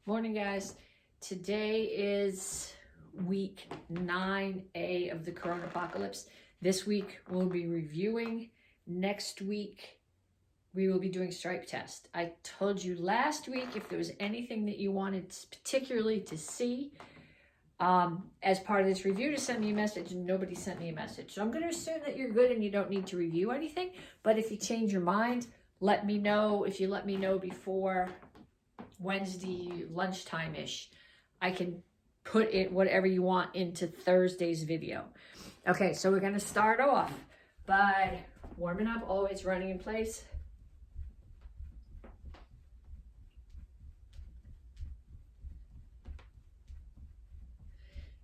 Morning, guys. Today is week 9A of the Corona Apocalypse. This week we'll be reviewing. Next week we will be doing stripe test. I told you last week if there was anything that you wanted particularly to see as part of this review to send me a message, and nobody sent me a message. So I'm going to assume that you're good and you don't need to review anything. But if you change your mind, let me know. If you let me know before Wednesday lunchtime-ish, I can put it whatever you want into Thursday's video. Okay, so we're going to start off by warming up, always running in place.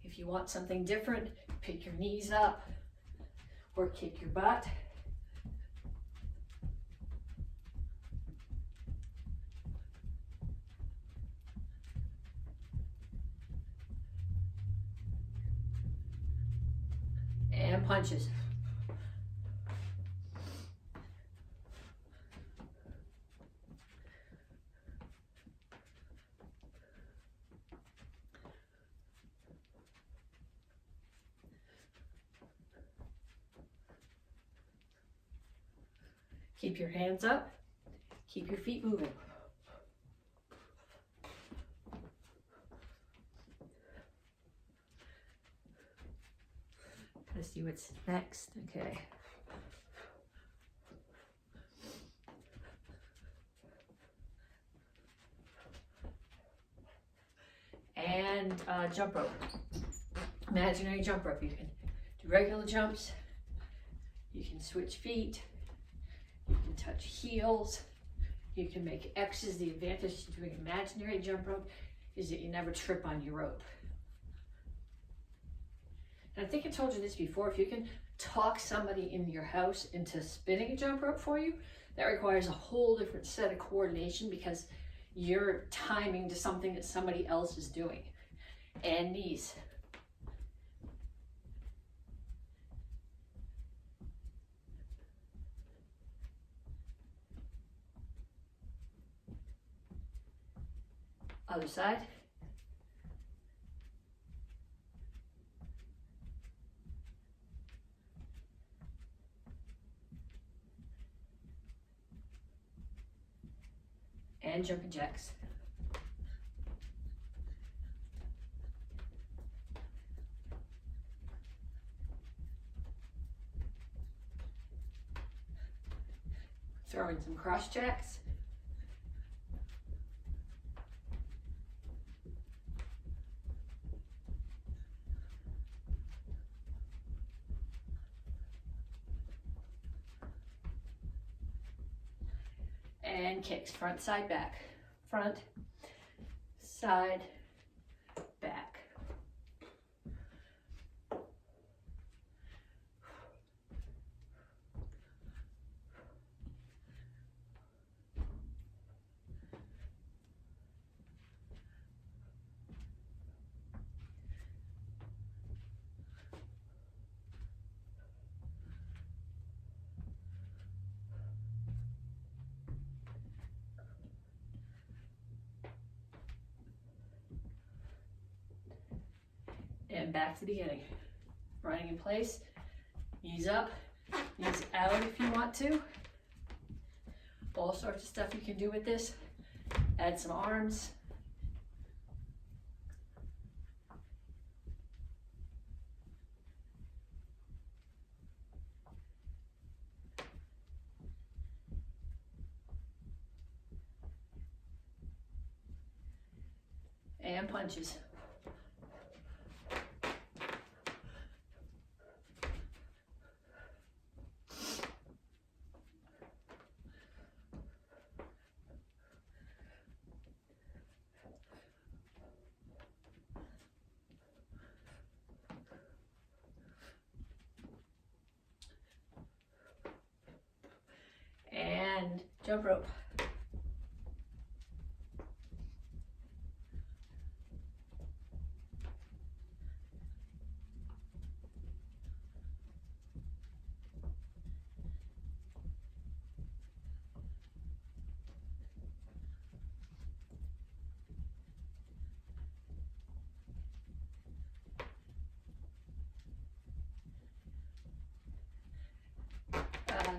If you want something different, pick your knees up or kick your butt. And punches. Keep your hands up. Keep your feet moving. Let's see what's next. Okay. And jump rope. Imaginary jump rope. You can do regular jumps. You can switch feet. You can touch heels. You can make X's. The advantage to doing imaginary jump rope is that you never trip on your rope. And I think I told you this before, if you can talk somebody in your house into spinning a jump rope for you, that requires a whole different set of coordination because you're timing to something that somebody else is doing. And knees. Other side. And jumping jacks. Throw in some cross jacks. And kicks, front, side, back. Front, side, back. And back to the beginning. Running in place, knees up, knees out if you want to. All sorts of stuff you can do with this. Add some arms. And punches. And jump rope.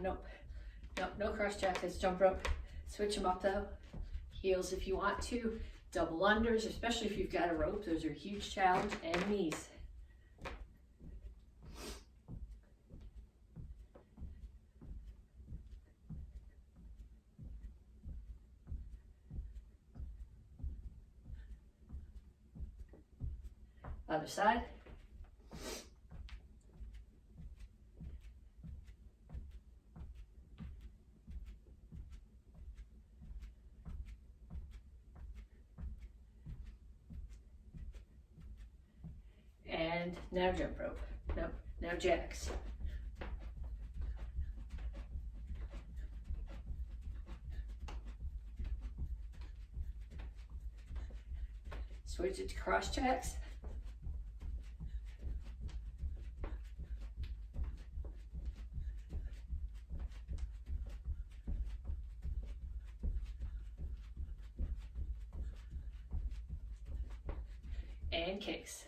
Nope. Nope, no cross jacks, it's jump rope. Switch them up though. Heels if you want to. Double unders, especially if you've got a rope. Those are a huge challenge. And knees. Other side. And now jump rope. No, now jacks. Switch it to cross jacks. And kicks.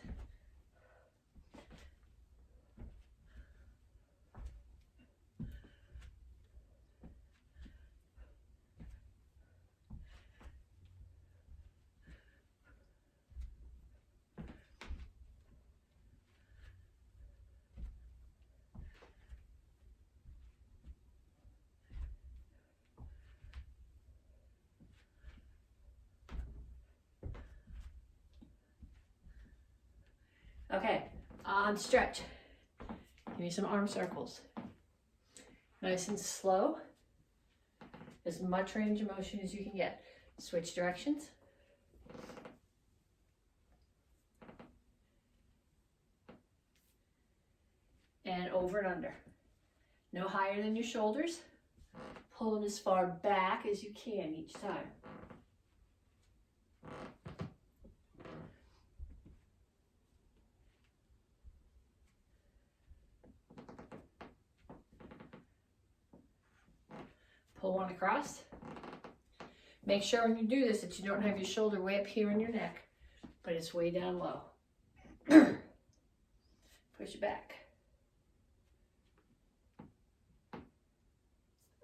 Okay, on stretch. Give me some arm circles. Nice and slow. As much range of motion as you can get. Switch directions. And over and under. No higher than your shoulders. Pull them as far back as you can each time. Pull one across. Make sure when you do this that you don't have your shoulder way up here in your neck, but it's way down low. Push it back.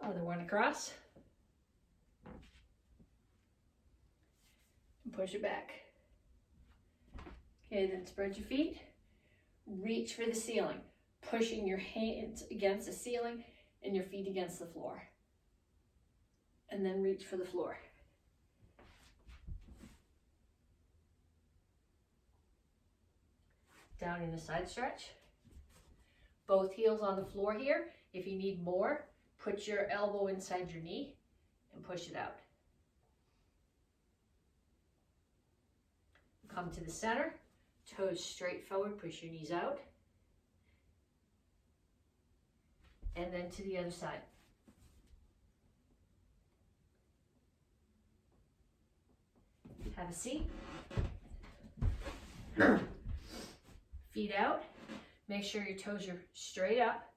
Other one across. And push it back. Okay, then spread your feet. Reach for the ceiling. Pushing your hands against the ceiling and your feet against the floor. And then reach for the floor. Down in a side stretch. Both heels on the floor here. If you need more, put your elbow inside your knee and push it out. Come to the center, toes straight forward, push your knees out. And then to the other side. Have a seat. Feet out. Make sure your toes are straight up.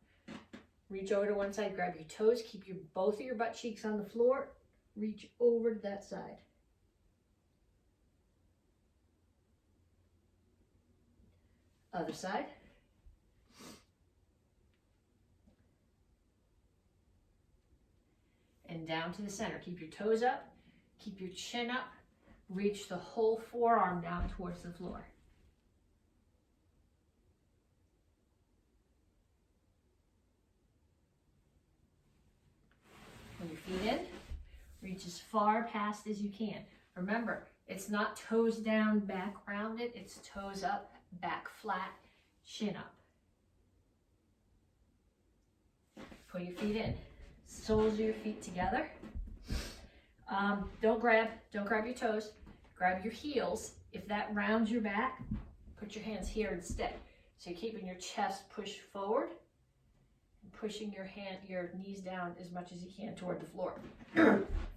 Reach over to one side, grab your toes, keep both of your butt cheeks on the floor. Reach over to that side. Other side. And down to the center. Keep your toes up, keep your chin up. Reach the whole forearm down towards the floor. Put your feet in. Reach as far past as you can. Remember, it's not toes down, back rounded. It's toes up, back flat, chin up. Put your feet in. Soles of your feet together. Don't grab your toes. Grab your heels. If that rounds your back, put your hands here instead. So you're keeping your chest pushed forward and pushing your knees down as much as you can toward the floor.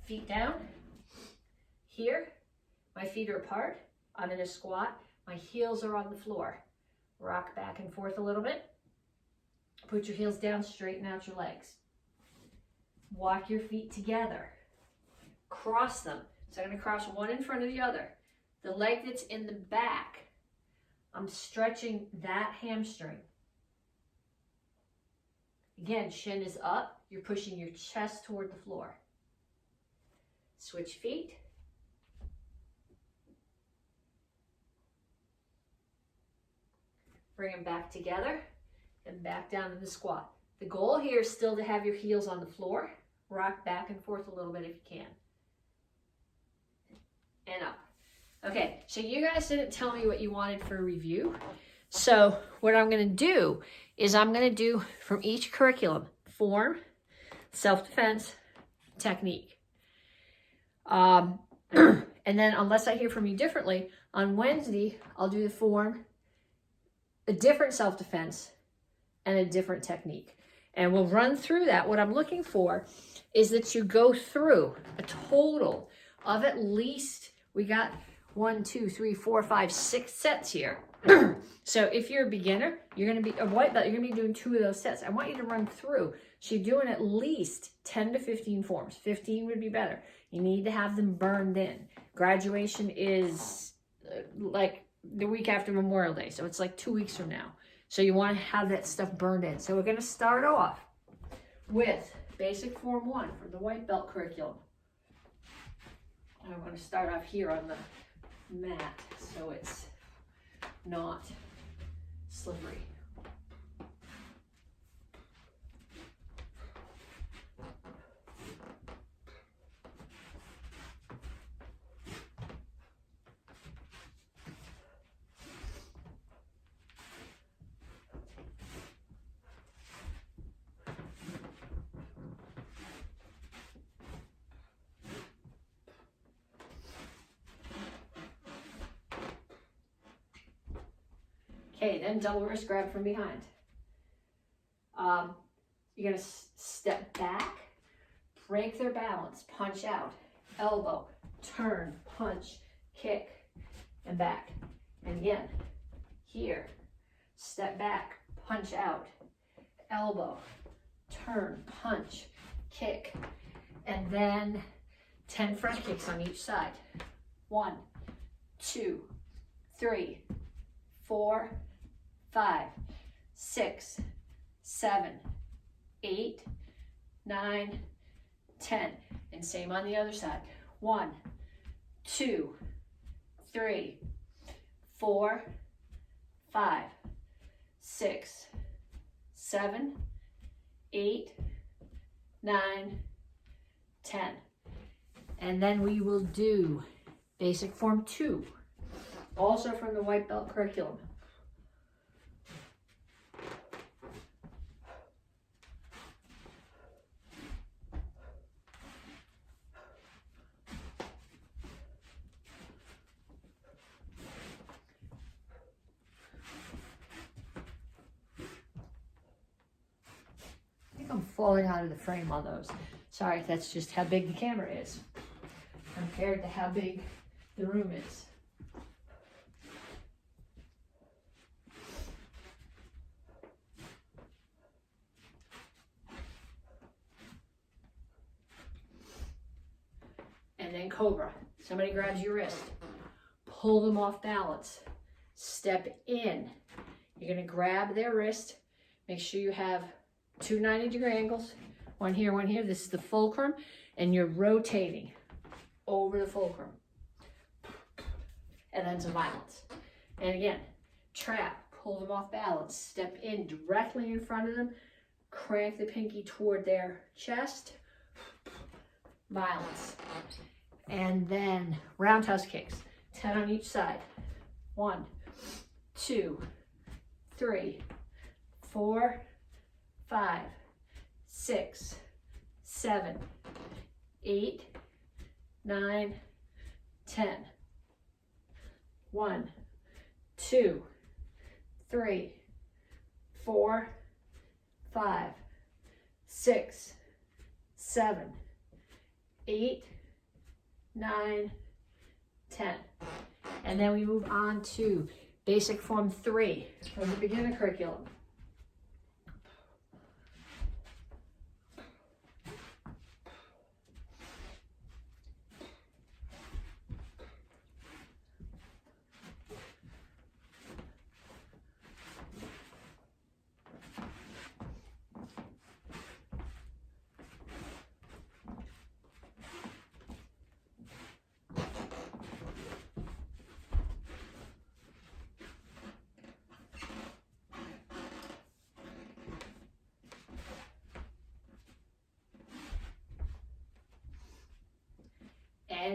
Feet down. Here, my feet are apart. I'm in a squat. My heels are on the floor. Rock back and forth a little bit. Put your heels down, straighten out your legs. Walk your feet together. Cross them. So I'm going to cross one in front of the other. The leg that's in the back, I'm stretching that hamstring. Again, shin is up, you're pushing your chest toward the floor. Switch feet. Bring them back together and back down to the squat. The goal here is still to have your heels on the floor. Rock back and forth a little bit if you can. And up. Okay, so you guys didn't tell me what you wanted for a review. So what I'm going to do is I'm going to do from each curriculum, form, self-defense, technique. And then unless I hear from you differently, on Wednesday, I'll do the form, a different self-defense, and a different technique. And we'll run through that. What I'm looking for is that you go through a total of at least, we got 1, 2, 3, 4, 5, 6 sets here. So if you're a beginner, you're going to be a white belt, you're going to be doing 2 of those sets. I want you to run through. So you're doing at least 10 to 15 forms. 15 would be better. You need to have them burned in. Graduation is like the week after Memorial Day. So it's like 2 weeks from now. So you want to have that stuff burned in. So we're going to start off with basic form 1 for the white belt curriculum. I'm going to start off here on the mat so it's not slippery. Okay, then double wrist grab from behind. You're going to step back, break their balance, punch out, elbow, turn, punch, kick, and back. And again, here, step back, punch out, elbow, turn, punch, kick, and then 10 front kicks on each side. 1, 2, 3, 4, 5, 6, 7, 8, 9, 10. And same on the other side. 1, 2, 3, 4, 5, 6, 7, 8, 9, 10. And then we will do basic form 2, also from the white belt curriculum. I'm falling out of the frame on those. Sorry, that's just how big the camera is compared to how big the room is. And then cobra. Somebody grabs your wrist, pull them off balance, step in. You're going to grab their wrist, make sure you have 2 90-degree angles, one here, one here. This is the fulcrum, and you're rotating over the fulcrum. And then some violence. And again, trap, pull them off balance, step in directly in front of them, crank the pinky toward their chest, violence. And then roundhouse kicks, 10 on each side. 1, 2, 3, 4, 5, 6, 7, 8, 9, 10. 1, 2, 3, 4, 5, 6, 7, 8, 9, 10. And then we move on to basic form 3 from the beginner curriculum.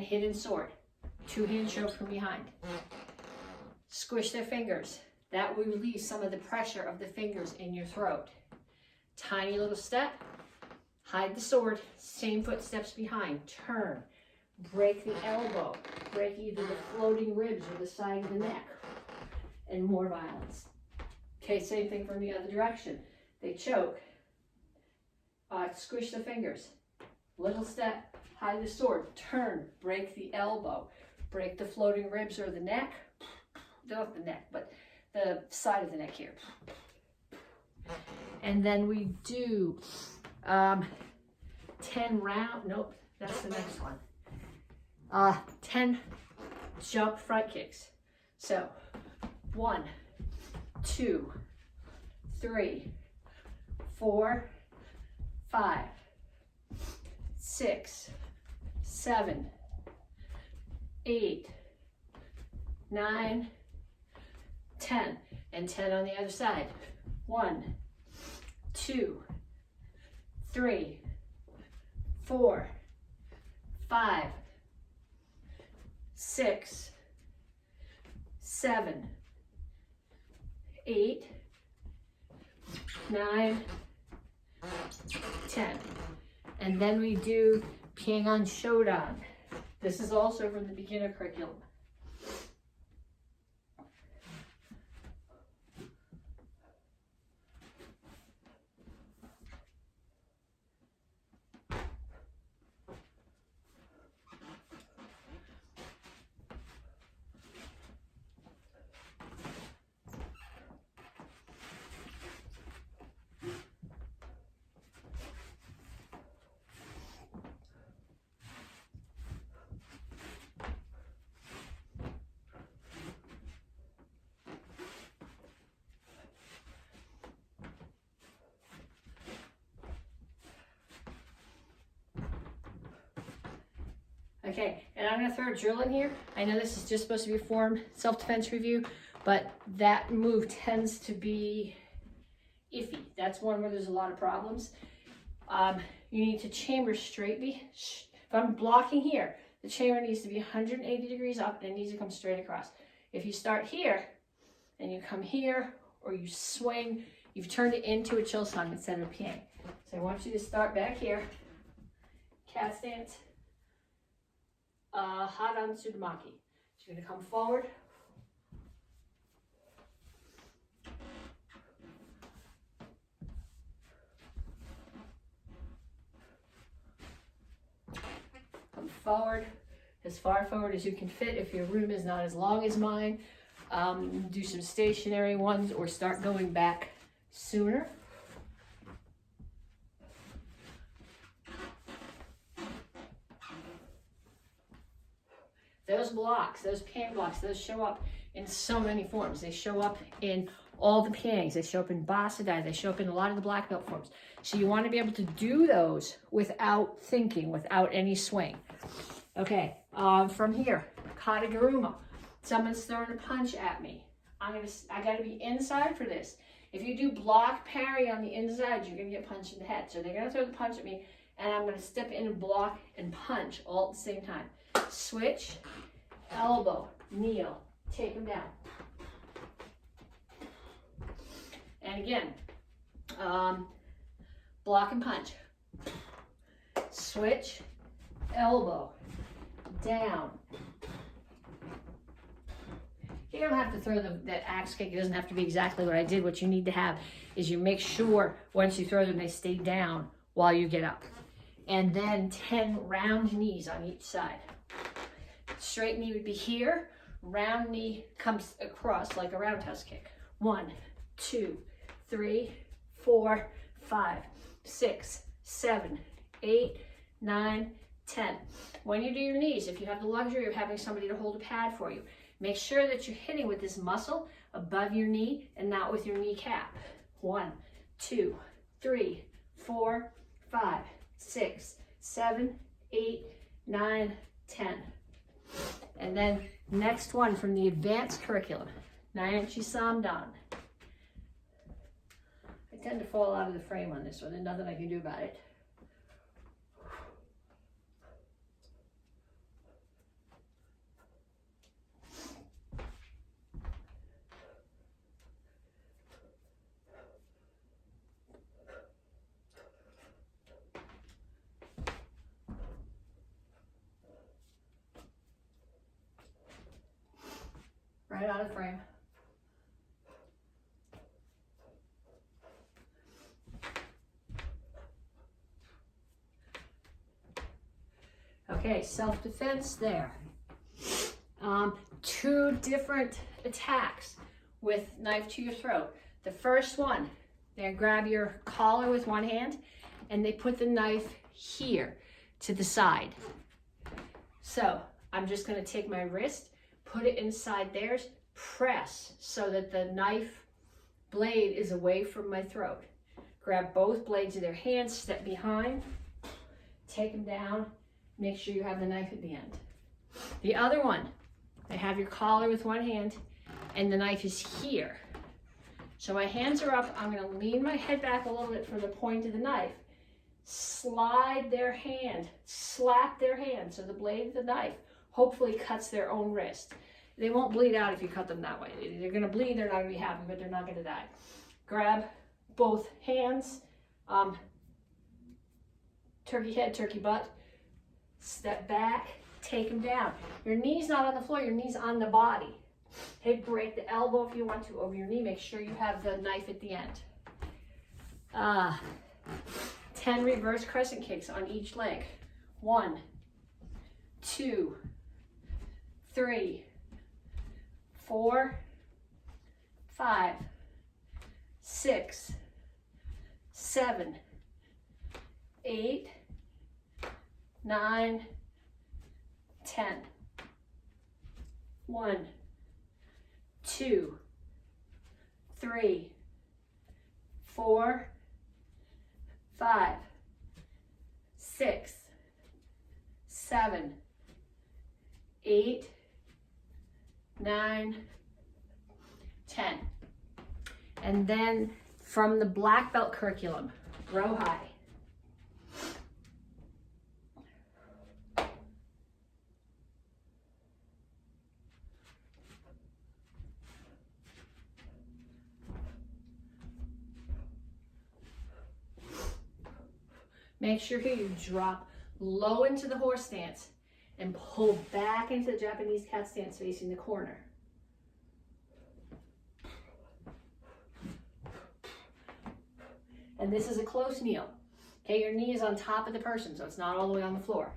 and hidden sword. Two-hand choke from behind. Squish their fingers. That will release some of the pressure of the fingers in your throat. Tiny little step. Hide the sword. Same footsteps behind. Turn. Break the elbow. Break either the floating ribs or the side of the neck. And more violence. Okay, same thing from the other direction. They choke. Squish the fingers. Little step. Hide the sword. Turn. Break the elbow. Break the floating ribs or the neck. Not the neck, but the side of the neck here. And then we do 10 round, nope, that's the next one. 10 jump front kicks. So 1, 2, 3, 4, 5, 6, 7, 8, 9, 10, and 10 on the other side. 1, 2, 3, 4, 5, 6, 7, 8, 9, 10. And then we do Petsching Showdown. This is also from the beginner curriculum. Okay, and I'm going to throw a drill in here. I know this is just supposed to be a form self-defense review, but that move tends to be iffy. That's one where there's a lot of problems. You need to chamber straight. If I'm blocking here, the chamber needs to be 180 degrees up and it needs to come straight across. If you start here and you come here or you swing, you've turned it into a chill song instead of a Petsching. So I want you to start back here, cat stance. Hadan Sudamaki. So you're going to come forward. Come forward, as far forward as you can fit. If your room is not as long as mine, do some stationary ones or start going back sooner. Those blocks, those Petsching blocks, those show up in so many forms. They show up in all the Petschings. They show up in Basadai. They show up in a lot of the black belt forms. So you want to be able to do those without thinking, without any swing. Okay, from here, Kataguruma. Someone's throwing a punch at me. I got to be inside for this. If you do block parry on the inside, you're going to get punched in the head. So they're going to throw the punch at me, and I'm going to step in and block and punch all at the same time. Switch, elbow, kneel, take them down. And again, block and punch. Switch, elbow, down. You don't have to throw that axe kick. It doesn't have to be exactly what I did. What you need to have is you make sure once you throw them, they stay down while you get up. And then 10 round knees on each side. Straight knee would be here. Round knee comes across like a roundhouse kick. 1, 2, 3, 4, 5, 6, 7, 8, 9, 10. When you do your knees, if you have the luxury of having somebody to hold a pad for you, make sure that you're hitting with this muscle above your knee and not with your kneecap. 1, 2, 3, 4, 5, 6, 7, 8, 9, 10. And then next one from the advanced curriculum, Nyanchi Samdan. I tend to fall out of the frame on this one. There's nothing I can do about it. right out of frame. Okay, self-defense there. 2 different attacks with knife to your throat. The first one, they grab your collar with one hand and they put the knife here to the side. So I'm just going to take my wrist, put it inside theirs, press so that the knife blade is away from my throat. Grab both blades of their hands, step behind, take them down, make sure you have the knife at the end. The other one, they have your collar with one hand and the knife is here. So my hands are up, I'm going to lean my head back a little bit for the point of the knife. Slide their hand, slap their hand, so the blade of the knife hopefully cuts their own wrist. They won't bleed out if you cut them that way. They're going to bleed, they're not going to be happy, but they're not going to die. Grab both hands, turkey head, turkey butt, step back, take them down. Your knee's not on the floor, your knee's on the body. Okay, break the elbow if you want to over your knee. Make sure you have the knife at the end. 10 reverse crescent kicks on each leg. 1, 2, 3, 4, 5, 6, 7, 8, 9, 10. 1, 2, 3, 4, 5, 6, 7, 8, 9, 10. And then from the black belt curriculum, row high. Make sure here you drop low into the horse stance and pull back into the Japanese cat stance facing the corner. And this is a close kneel. Okay, your knee is on top of the person, so it's not all the way on the floor.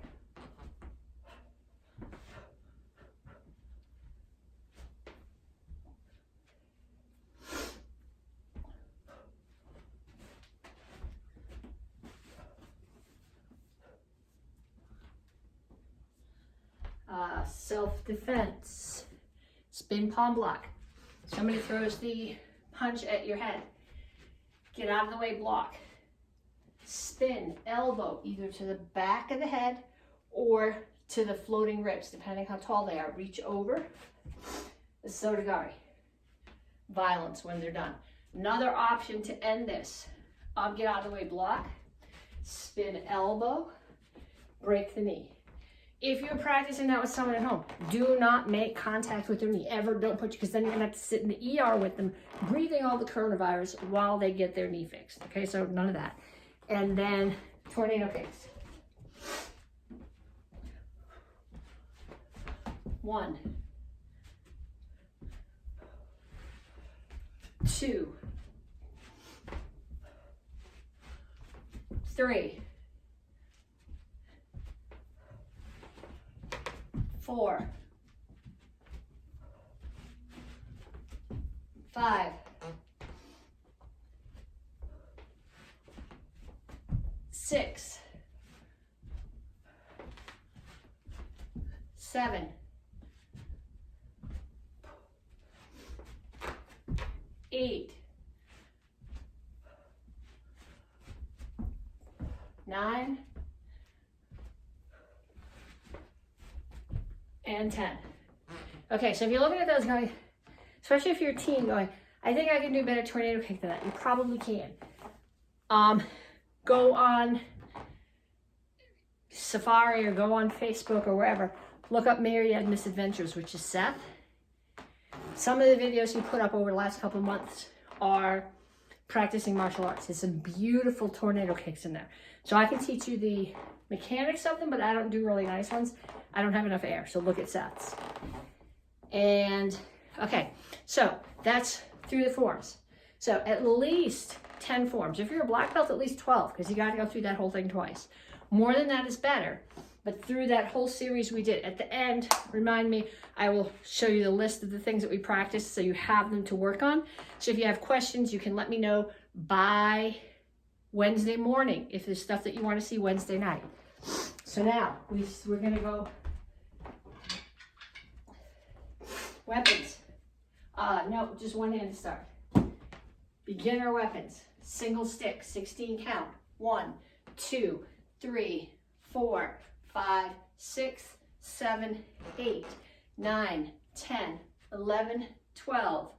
Self-defense, spin palm block. Somebody throws the punch at your head. Get out of the way, block. Spin, elbow, either to the back of the head or to the floating ribs, depending how tall they are. Reach over. The Sotogari. Violence when they're done. Another option to end this. Get out of the way, block. Spin elbow. Break the knee. If you're practicing that with someone at home, do not make contact with their knee. Ever don't put you, because then you're gonna have to sit in the ER with them, breathing all the coronavirus while they get their knee fixed. Okay, so none of that. And then tornado kicks. 1, 2, 3, 4, 5, 6, 7, 8, 9, and 10. Okay, so if you're looking at those going, especially if you're a teen going, I think I can do a better tornado kick than that. You probably can. Go on Safari or go on Facebook or wherever. Look up Myriad Misadventures, which is Seth. Some of the videos he put up over the last couple of months are practicing martial arts. There's some beautiful tornado kicks in there. So I can teach you the mechanics of them, but I don't do really nice ones. I don't have enough air, so look at Seth's. And Okay, so that's through the forms. So at least 10 forms. If you're a black belt, at least 12, because you got to go through that whole thing twice. More than that is better. But through that whole series we did, at the end, remind me, I will show you the list of the things that we practiced so you have them to work on. So if you have questions, you can let me know by Wednesday morning if there's stuff that you want to see Wednesday night. So now we're going to go weapons. No, just one hand to start. Beginner weapons. Single stick, 16 count. 1, 2, 3, 4, 5, 6, 7, 8, 9, 10, 11, 12,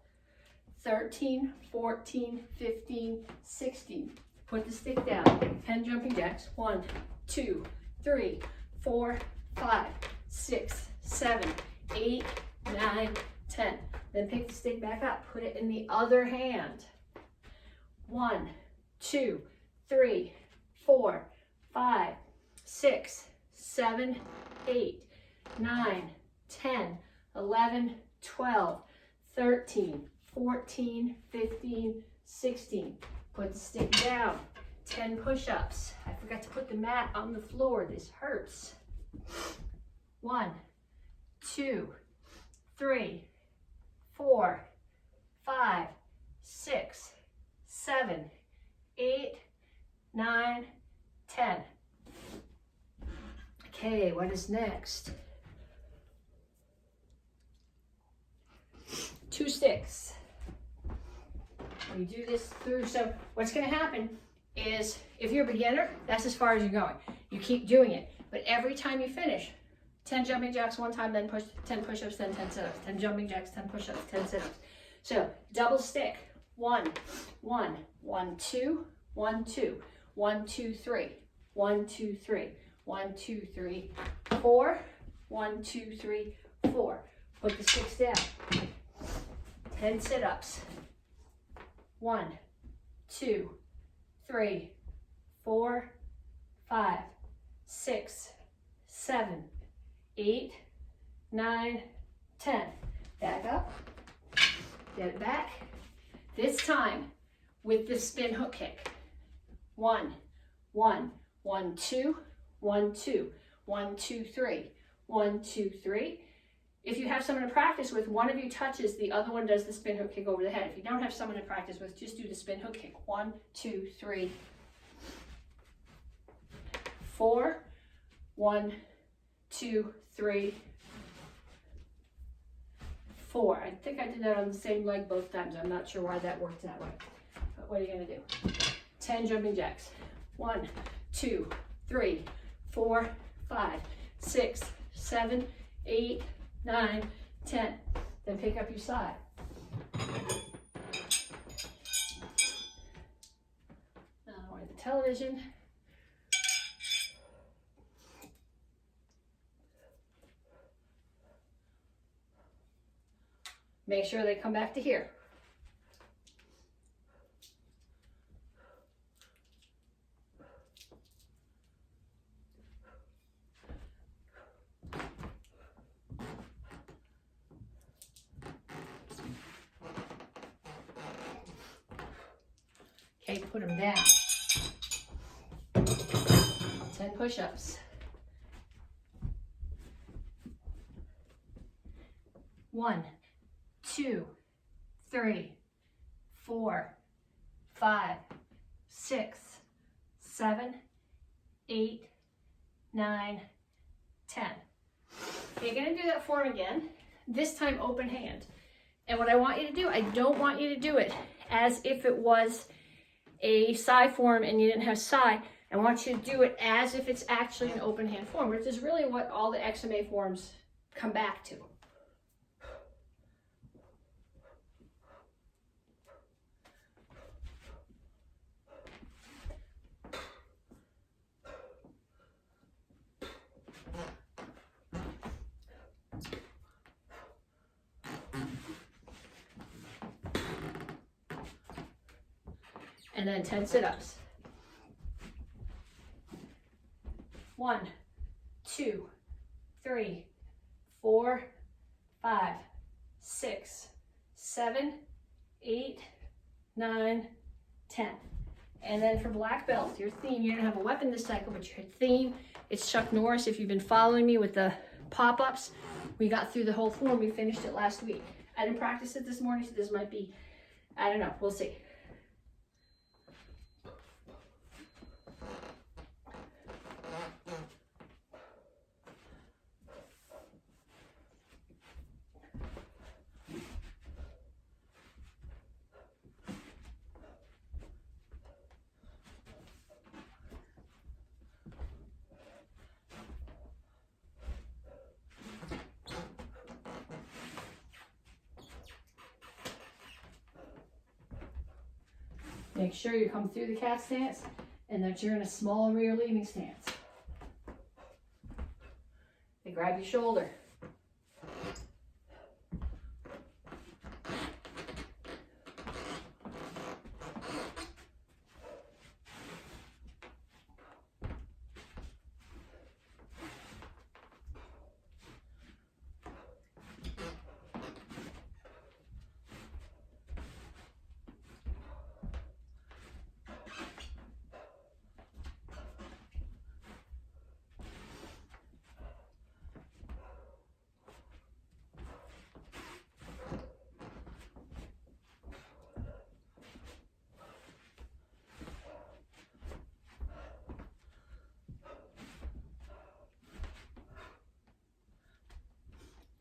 13, 14, 15, 16. Put the stick down. 10 jumping jacks. 1, 2, 3, 4, 5, 6, 7, 8, 9, 10. Then pick the stick back up. Put it in the other hand. 1, 2, 3, 4, 5, 6, 7, 8, 9, 10, 11, 12, 13, 14, 15, 16. Put the stick down. 10 push-ups. I forgot to put the mat on the floor. This hurts. 1, 2, 3, 4, 5, 6, 7, 8, 9, 10. Okay, what is next? 2 sticks. We do this through, so what's going to happen is if you're a beginner, that's as far as you're going. You keep doing it, but every time you finish, 10 jumping jacks one time, then 10 push-ups, then 10 sit-ups, 10 jumping jacks, 10 push-ups, 10 sit-ups. So double stick. 1, 1, 1, 2, 1, 2, 1, 2, 3, 1, 2, 3, 1, 2, 3, 4, 1, 2, 3, 4. Put the sticks down. 10 sit-ups. 1, 2, 3, 4, 5, 6, 7, 8, 9, 10. Back up. Get it back. This time with the spin hook kick. 1, 1, 1, 2, 1, 2, 1, 2, 3, 1, 2, 3. If you have someone to practice with, one of you touches, the other one does the spin hook kick over the head. If you don't have someone to practice with, just do the spin hook kick. 1, 2, 3, 4. 1, 2, 3, 4. I think I did that on the same leg both times. I'm not sure why that worked that way. But what are you going to do? 10 jumping jacks. 1, 2, 3, 4, 5, 6, 7, 8, 9, 10. Then pick up your side. Now we're at the television. Make sure they come back to here. Okay, put them down. 10 push-ups. 1, 2, 3, 4, 5, 6, 7, 8, 9, 10. Okay, you're going to do that form again, this time open hand. And what I want you to do, I don't want you to do it as if it was a side form and you didn't have side. I want you to do it as if it's actually an open hand form, which is really what all the XMA forms come back to. And then 10 sit-ups. 1, 2, 3, 4, 5, 6, 7, 8, 9, 10. And then for black belt, your theme, you didn't have a weapon this cycle, but your theme, it's Chuck Norris. If you've been following me with the pop-ups, we got through the whole form. We finished it last week. I didn't practice it this morning, so this might be, I don't know, we'll see. Make sure you come through the cat stance and that you're in a small rear leaning stance. And grab your shoulder.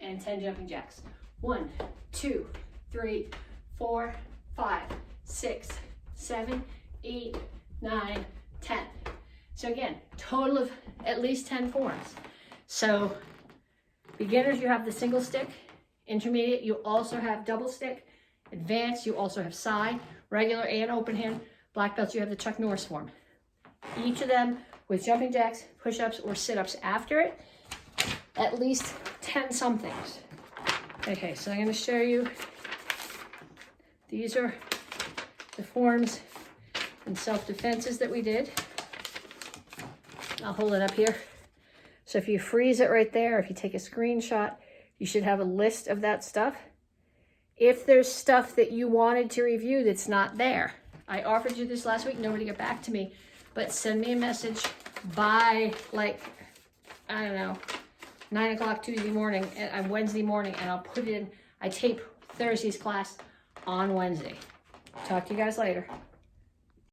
And 10 jumping jacks. 1, 2, 3, 4, 5, 6, 7, 8, 9, 10. So again, total of at least 10 forms. So beginners, you have the single stick. Intermediate, you also have double stick. Advanced, you also have side, regular and open hand. Black belts, you have the Chuck Norris form. Each of them with jumping jacks, push-ups, or sit-ups after it. At least 10 somethings. Okay, so I'm going to show you. These are the forms and self-defenses that we did. I'll hold it up here. So if you freeze it right there, if you take a screenshot, you should have a list of that stuff. If there's stuff that you wanted to review that's not there, I offered you this last week, nobody got back to me, but send me a message by, like, I don't know, 9 o'clock Tuesday morning, and Wednesday morning, and I'll put it in. I tape Thursday's class on Wednesday. Talk to you guys later.